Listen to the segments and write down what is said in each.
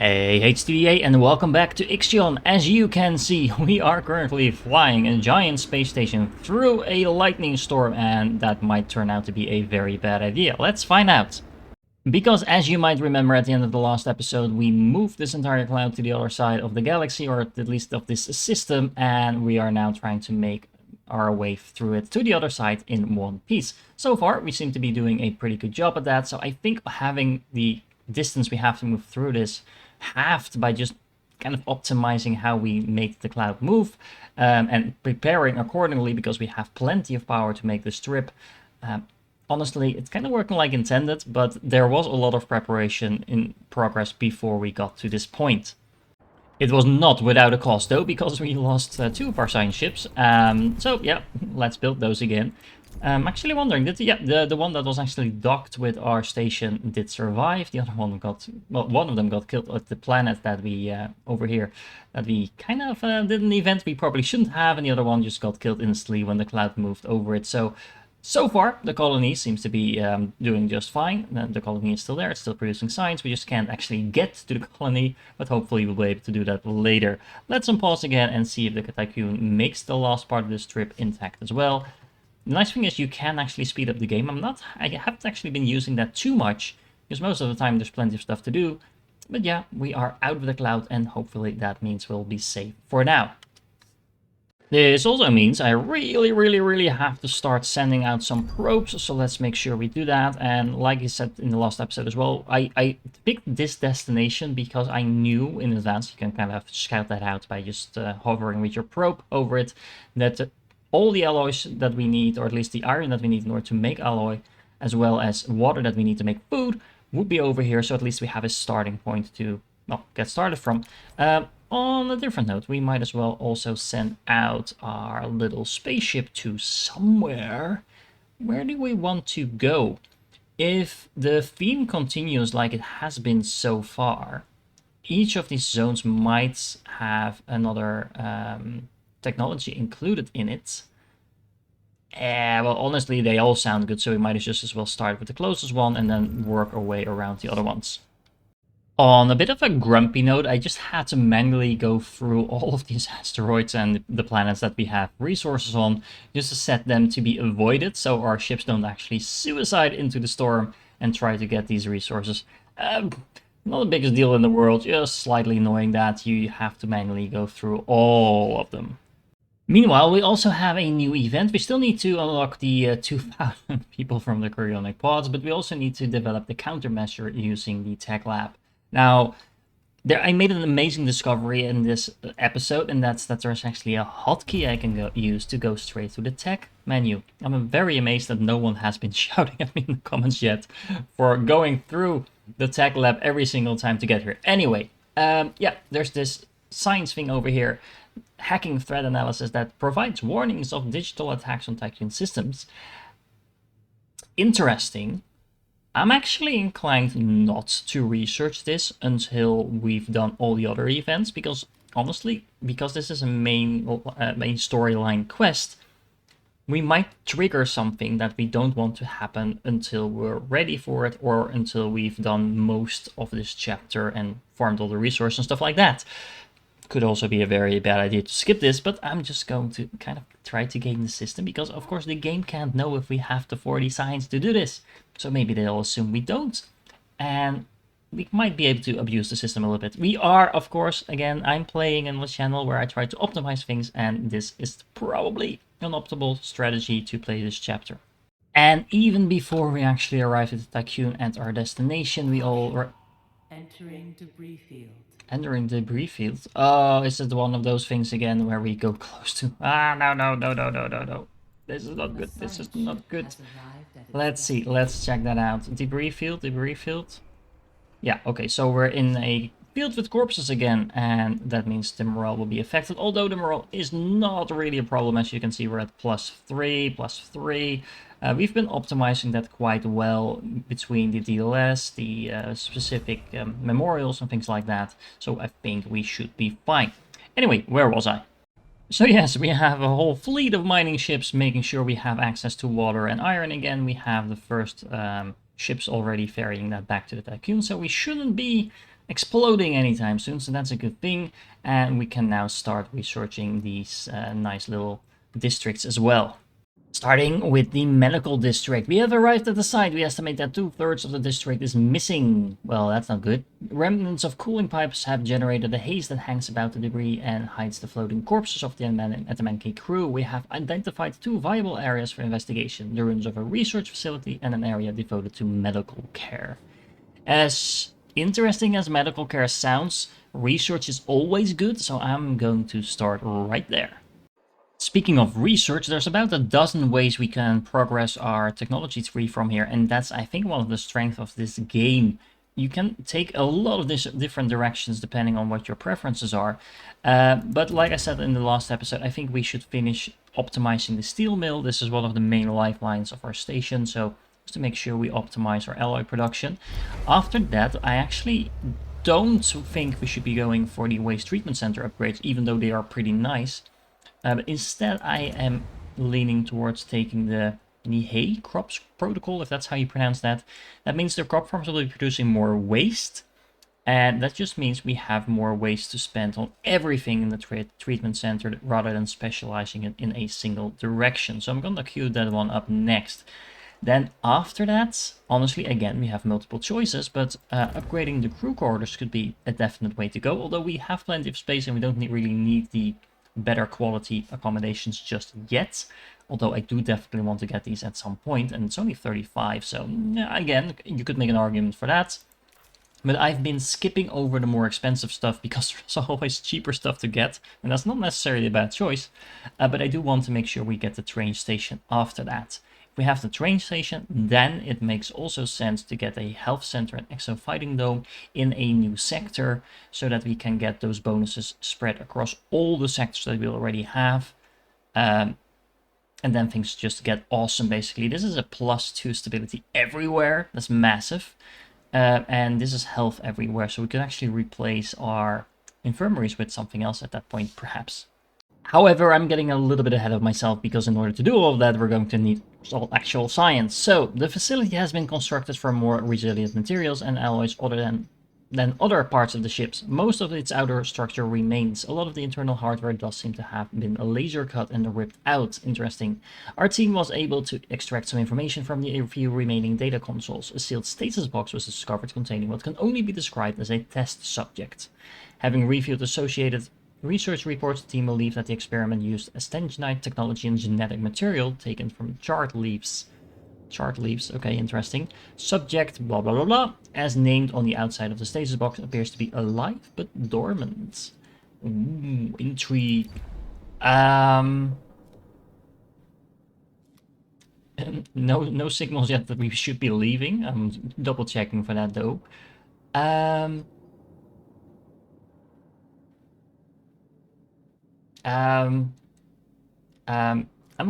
Hey HTVA and welcome back to Ixion. As you can see, we are currently flying a giant space station through a lightning storm, and that might turn out to be a very bad idea. Let's find out. Because as you might remember at the end of the last episode, we moved this entire cloud to the other side of the galaxy, or at least of this system, and we are now trying to make our way through it to the other side in one piece. So far, we seem to be doing a pretty good job at that, so I think having the distance we have to move through this halved by just kind of optimizing how we make the cloud move and preparing accordingly because we have plenty of power to make this trip. Honestly, it's kind of working like intended, but there was a lot of preparation in progress before we got to this point. It was not without a cost though, because we lost two of our science ships. So yeah, let's build those again. I'm actually wondering, the one that was actually docked with our station did survive. The other one got, well, one of them got killed at the planet that we, over here, that we kind of did an event we probably shouldn't have, and the other one just got killed instantly when the cloud moved over it. So far, the colony seems to be doing just fine. The colony is still there, it's still producing science. We just can't actually get to the colony, but hopefully we'll be able to do that later. Let's unpause again and see if the Tycoon makes the last part of this trip intact as well. The nice thing is you can actually speed up the game. I haven't actually been using that too much, because most of the time there's plenty of stuff to do. But yeah, we are out of the cloud, and hopefully that means we'll be safe for now. This also means I really have to start sending out some probes, so let's make sure we do that. And like I said in the last episode as well, I picked this destination because I knew in advance, you can kind of scout that out by just hovering with your probe over it, that all the alloys that we need, or at least the iron that we need in order to make alloy, as well as water that we need to make food, would be over here, so at least we have a starting point to, well, get started from. On a different note, we might as well also send out our little spaceship to somewhere. Where do we want to go? If the theme continues like it has been so far, each of these zones might have another technology included in it. Well, honestly, they all sound good, so we might just as well start with the closest one and then work our way around the other ones. On a bit of a grumpy note, I just had to manually go through all of these asteroids and the planets that we have resources on, just to set them to be avoided, so our ships don't actually suicide into the storm and try to get these resources. Not the biggest deal in the world, just slightly annoying that you have to manually go through all of them. Meanwhile, we also have a new event. We still need to unlock the 2,000 people from the cryonic pods, but we also need to develop the countermeasure using the tech lab. Now, I made an amazing discovery in this episode, and that's that there's actually a hotkey I can use to go straight to the tech menu. I'm very amazed that no one has been shouting at me in the comments yet for going through the tech lab every single time to get here. Anyway, yeah, there's this science thing over here, hacking threat analysis, that provides warnings of digital attacks on Tycoon systems. Interesting. I'm actually inclined not to research this until we've done all the other events, because honestly, because this is a main storyline quest, we might trigger something that we don't want to happen until we're ready for it, or until we've done most of this chapter and farmed all the resources and stuff like that. Could also be a very bad idea to skip this, but I'm just going to kind of try to game the system, because of course the game can't know if we have the 40 science to do this. So maybe they'll assume we don't, and we might be able to abuse the system a little bit. We are, of course, again, I'm playing on a channel where I try to optimize things, and this is probably an optimal strategy to play this chapter. And even before we actually arrive at the Tycoon and our destination, we all are entering debris field. Entering debris field. Oh, is it one of those things again where we go close to? No. This is not good. This is not good. Let's see. Let's check that out. Debris field. Yeah, okay. So we're in a field with corpses again, and that means the morale will be affected. Although the morale is not really a problem. As you can see, we're at +3. We've been optimizing that quite well between the DLS, the specific memorials and things like that. So I think we should be fine. Anyway, where was I? So yes, we have a whole fleet of mining ships, making sure we have access to water and iron again. We have the first ships already ferrying that back to the Tycoon, so we shouldn't be exploding anytime soon, so that's a good thing. And we can now start researching these nice little districts as well. Starting with the medical district. We have arrived at the site. We estimate that 2/3 of the district is missing. Well, that's not good. Remnants of cooling pipes have generated a haze that hangs about the debris and hides the floating corpses of the Atamanki crew. We have identified 2 viable areas for investigation. The ruins of a research facility and an area devoted to medical care. As interesting as medical care sounds, research is always good, so I'm going to start right there. Speaking of research, there's about a dozen ways we can progress our technology tree from here, and that's, I think, one of the strengths of this game. You can take a lot of different directions depending on what your preferences are. But like I said in the last episode, I think we should finish optimizing the steel mill. This is one of the main lifelines of our station, so just to make sure we optimize our alloy production. After that, I actually don't think we should be going for the waste treatment center upgrades, even though they are pretty nice. But instead, I am leaning towards taking the Nihei crops protocol, if that's how you pronounce that. That means the crop farms will be producing more waste, and that just means we have more waste to spend on everything in the treatment center rather than specializing it in a single direction. So I'm going to queue that one up next. Then after that, honestly, again, we have multiple choices, but upgrading the crew quarters could be a definite way to go, although we have plenty of space and we don't really need the better quality accommodations just yet, although I do definitely want to get these at some point, and it's only 35, so again, you could make an argument for that. But I've been skipping over the more expensive stuff because there's always cheaper stuff to get, and that's not necessarily a bad choice, but I do want to make sure we get the train station after that. If we have the train station, then it makes also sense to get a health center and exo fighting dome in a new sector so that we can get those bonuses spread across all the sectors that we already have. And then things just get awesome, basically. This is a +2 stability everywhere. That's massive. And this is health everywhere, so we could actually replace our infirmaries with something else at that point, perhaps. However, I'm getting a little bit ahead of myself because in order to do all of that, we're going to need actual science. So the facility has been constructed for more resilient materials and alloys other than other parts of the ships. Most of its outer structure remains. A lot of the internal hardware does seem to have been laser cut and ripped out. Interesting. Our team was able to extract some information from the few remaining data consoles. A sealed status box was discovered containing what can only be described as a test subject. Having reviewed associated research reports, the team believed that the experiment used astengenite technology and genetic material taken from chart leaves. Chart leaves, okay, interesting. Subject, blah blah blah blah, as named on the outside of the stasis box, appears to be alive but dormant. Ooh, intrigue. No signals yet that we should be leaving. I'm double checking for that though. I'm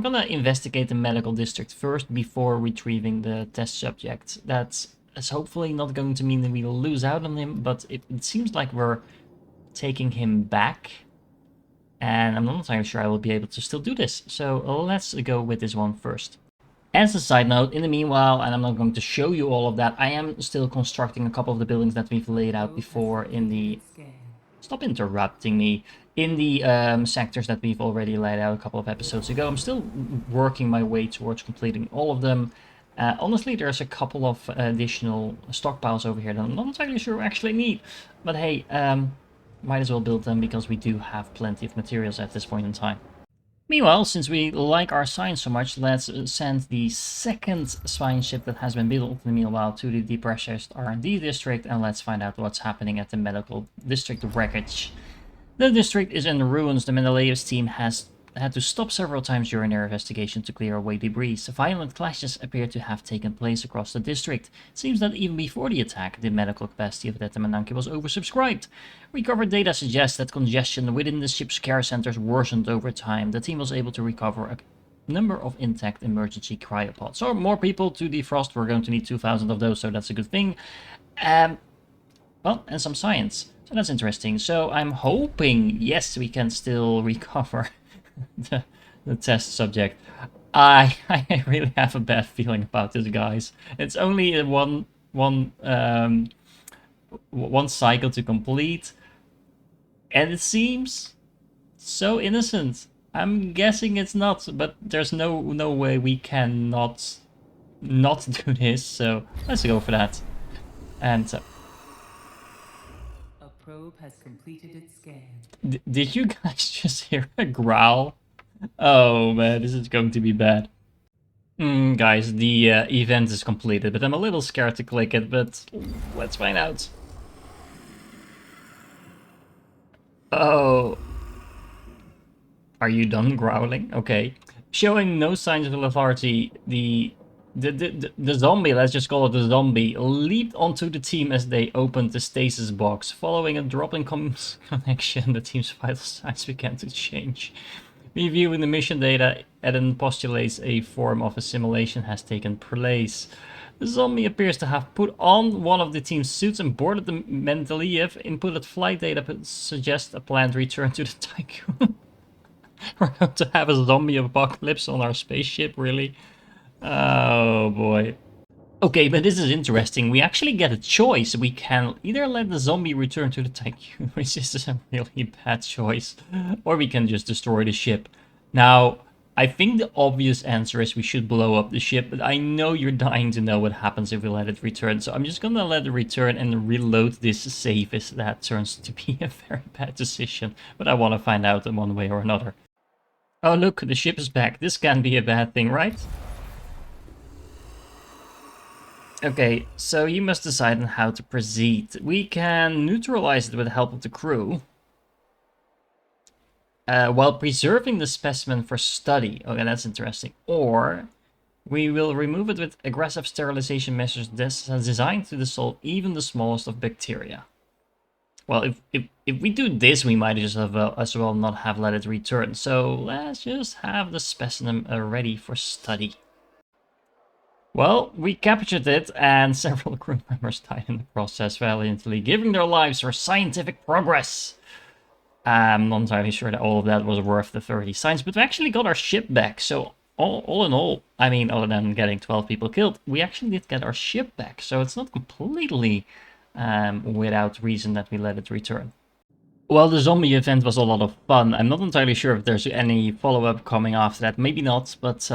gonna investigate the medical district first before retrieving the test subject. That's hopefully not going to mean that we will lose out on him, but it seems like we're taking him back. And I'm not entirely sure I will be able to still do this. So let's go with this one first. As a side note, in the meanwhile, and I'm not going to show you all of that, I am still constructing a couple of the buildings that we've laid out before in the... Stop interrupting me. In the sectors that we've already laid out a couple of episodes ago. I'm still working my way towards completing all of them. Honestly, there's a couple of additional stockpiles over here that I'm not entirely sure we actually need. But hey, might as well build them because we do have plenty of materials at this point in time. Meanwhile, since we like our science so much, let's send the second science ship that has been built in the meanwhile to the depressurized R&D district, and let's find out what's happening at the medical district wreckage. The district is in ruins. The Menelaus team has had to stop several times during their investigation to clear away debris. Violent clashes appear to have taken place across the district. It seems that even before the attack, the medical capacity of Detamananki was oversubscribed. Recovered data suggests that congestion within the ship's care centers worsened over time. The team was able to recover a number of intact emergency cryopods. So more people to defrost. We're going to need 2,000 of those, so that's a good thing. Well, and some science. So that's interesting. So I'm hoping, yes, we can still recover the test subject. I really have a bad feeling about this, guys. It's only one one cycle to complete. And it seems so innocent. I'm guessing it's not, but there's no way we can not do this, so let's go for that. And A probe has completed its scan. did you guys just hear a growl? Oh man, this is going to be bad. Guys, the event is completed, but I'm a little scared to click it, but let's find out. Oh, are you done growling? Okay. Showing no signs of lethargy, the zombie, let's just call it the zombie, leaped onto the team as they opened the stasis box. Following a drop in connection, the team's vital signs began to change. Reviewing the mission data, Eden postulates a form of assimilation has taken place. The zombie appears to have put on one of the team's suits and boarded the Mendeleev. Inputted flight data suggests a planned return to the Tycoon. We're going to have a zombie apocalypse on our spaceship, really? Oh boy. Okay, but this is interesting. We actually get a choice. We can either let the zombie return to the Tycoon, which is a really bad choice, or we can just destroy the ship. Now, I think the obvious answer is we should blow up the ship, but I know you're dying to know what happens if we let it return, so I'm just gonna let it return and reload this save if that turns to be a very bad decision, but I want to find out in one way or another. Oh look, the ship is back. This can't be a bad thing, right? Okay, so you must decide on how to proceed. We can neutralize it with the help of the crew. While preserving the specimen for study. Okay, that's interesting. Or we will remove it with aggressive sterilization measures designed to dissolve even the smallest of bacteria. Well, if we do this, we might just as well not have let it return. So let's just have the specimen ready for study. Well, we captured it, and several crew members died in the process, valiantly giving their lives for scientific progress. I'm not entirely sure that all of that was worth the 30 signs, but we actually got our ship back, so all in all, I mean, other than getting 12 people killed, we actually did get our ship back, so it's not completely without reason that we let it return. Well, the zombie event was a lot of fun. I'm not entirely sure if there's any follow-up coming after that. Maybe not, but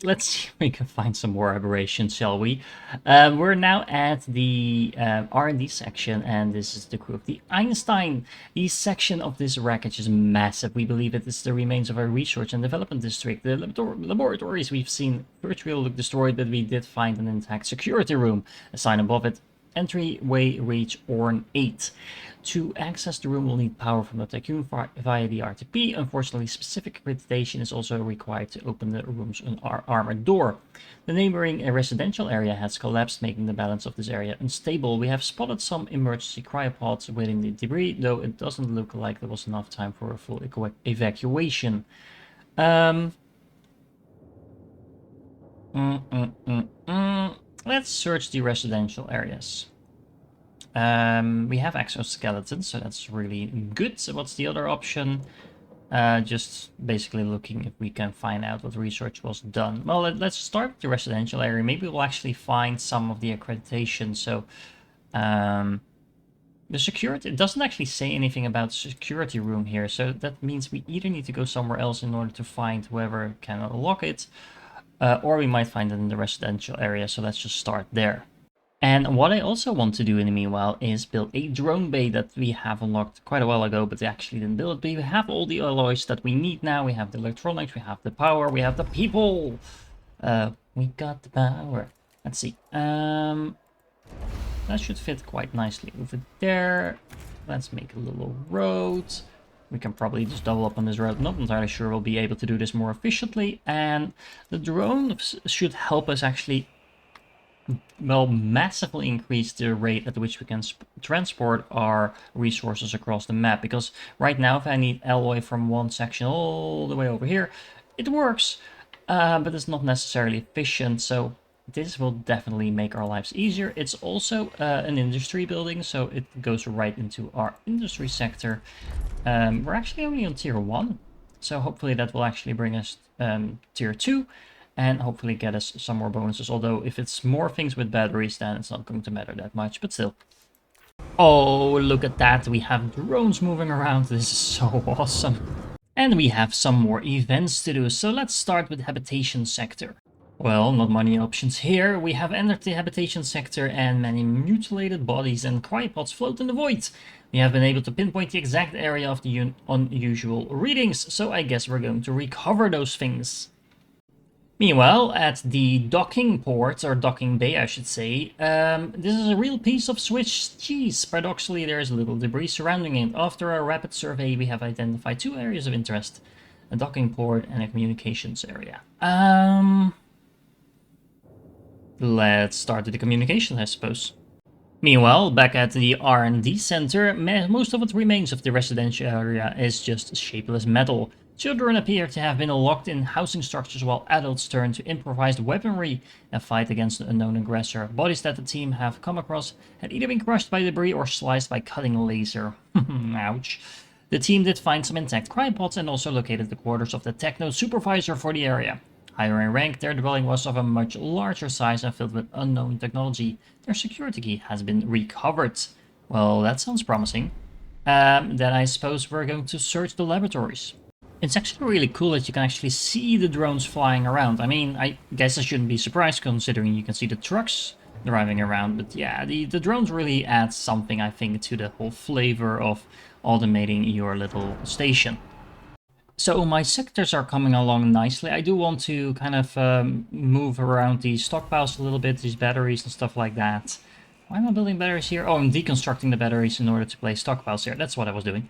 let's see if we can find some more aberrations, shall we? We're now at the R&D section, and this is the crew of the Einstein. The section of this wreckage is massive. We believe it is the remains of a research and development district. The laboratories we've seen virtually look destroyed, but we did find an intact security room. A sign above it, entryway reach Orn 8. To access the room, we'll need power from the Tycoon via the RTP. Unfortunately, specific accreditation is also required to open the room's armored door. The neighboring residential area has collapsed, making the balance of this area unstable. We have spotted some emergency cryopods within the debris, though it doesn't look like there was enough time for a full evacuation. Let's search the residential areas. We have exoskeletons, so that's really good. So what's the other option? Just basically looking if we can find out what research was done. Well, let's start with the residential area. Maybe we'll actually find some of the accreditation. So the security, it doesn't actually say anything about security room here. So that means we either need to go somewhere else in order to find whoever can unlock it, or we might find it in the residential area. So let's just start there. And what I also want to do in the meanwhile is build a drone bay that we have unlocked quite a while ago, but we actually didn't build it. We have all the alloys that we need now. We have the electronics, we have the power, we have the people. We got the power. Let's see. That should fit quite nicely over there. Let's make a little road. We can probably just double up on this road. Not entirely sure we'll be able to do this more efficiently. And the drone should help us actually, well, massively increase the rate at which we can transport our resources across the map. Because right now, if I need alloy from one section all the way over here, it works, but it's not necessarily efficient. So this will definitely make our lives easier. It's also an industry building, so it goes right into our industry sector. We're actually only on tier 1, so hopefully that will actually bring us tier 2. And hopefully get us some more bonuses. Although if it's more things with batteries, then it's not going to matter that much. But still. Oh, look at that. We have drones moving around. This is so awesome. And we have some more events to do, so let's start with habitation sector. Well, not many options here. We have entered the habitation sector and many mutilated bodies and crypods float in the void. We have been able to pinpoint the exact area of the unusual readings, so I guess we're going to recover those things. Meanwhile, at the docking port, or docking bay I should say, this is a real piece of Swiss cheese. Paradoxically, there is little debris surrounding it. After a rapid survey, we have identified 2 areas of interest. A docking port and a communications area. Let's start with the communications, I suppose. Meanwhile, back at the R&D center, most of what remains of the residential area is just shapeless metal. Children appear to have been locked in housing structures while adults turn to improvised weaponry and fight against an unknown aggressor. Bodies that the team have come across had either been crushed by debris or sliced by cutting laser. Ouch. The team did find some intact crypods and also located the quarters of the techno supervisor for the area. Higher in rank, their dwelling was of a much larger size and filled with unknown technology. Their security key has been recovered. Well, that sounds promising. Then I suppose we're going to search the laboratories. It's actually really cool that you can actually see the drones flying around. I mean, I guess I shouldn't be surprised considering you can see the trucks driving around. But yeah, the drones really add something, I think, to the whole flavor of automating your little station. So my sectors are coming along nicely. I do want to kind of move around these stockpiles a little bit, these batteries and stuff like that. Why am I building batteries here? Oh, I'm deconstructing the batteries in order to place stockpiles here. That's what I was doing.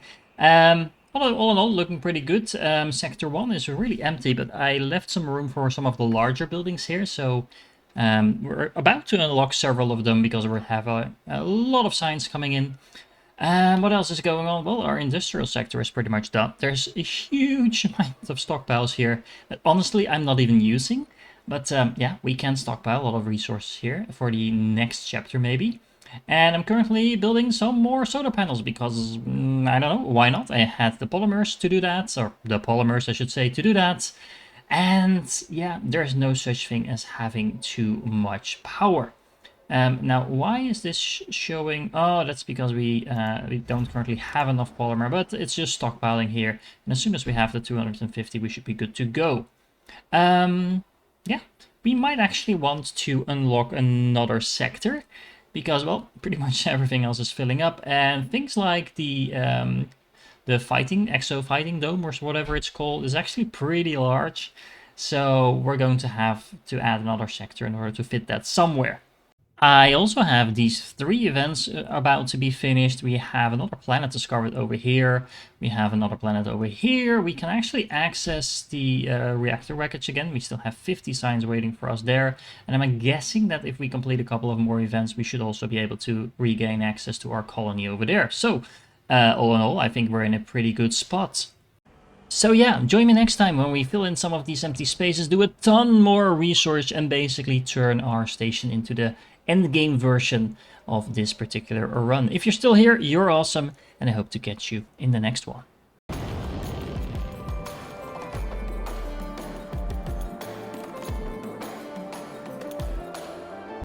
All in all, looking pretty good. Sector 1 is really empty, but I left some room for some of the larger buildings here. So we're about to unlock several of them because we have a lot of signs coming in. What else is going on? Well, our industrial sector is pretty much done. There's a huge amount of stockpiles here that honestly I'm not even using. But yeah, we can stockpile a lot of resources here for the next chapter maybe. And I'm currently building some more solar panels because, I don't know, why not? I had the polymers to do that, or the polymers I should say to do that. And yeah, there's no such thing as having too much power. Now, why is this showing? Oh, that's because we don't currently have enough polymer, but it's just stockpiling here. And as soon as we have the 250, we should be good to go. Yeah, we might actually want to unlock another sector because, well, pretty much everything else is filling up. And things like the exo fighting dome or whatever it's called is actually pretty large. So we're going to have to add another sector in order to fit that somewhere. I also have these 3 events about to be finished. We have another planet discovered over here. We have another planet over here. We can actually access the reactor wreckage again. We still have 50 signs waiting for us there. And I'm guessing that if we complete a couple of more events, we should also be able to regain access to our colony over there. So, all in all, I think we're in a pretty good spot. So yeah, join me next time when we fill in some of these empty spaces, do a ton more research, and basically turn our station into the endgame version of this particular run. If you're still here, you're awesome, and I hope to catch you in the next one.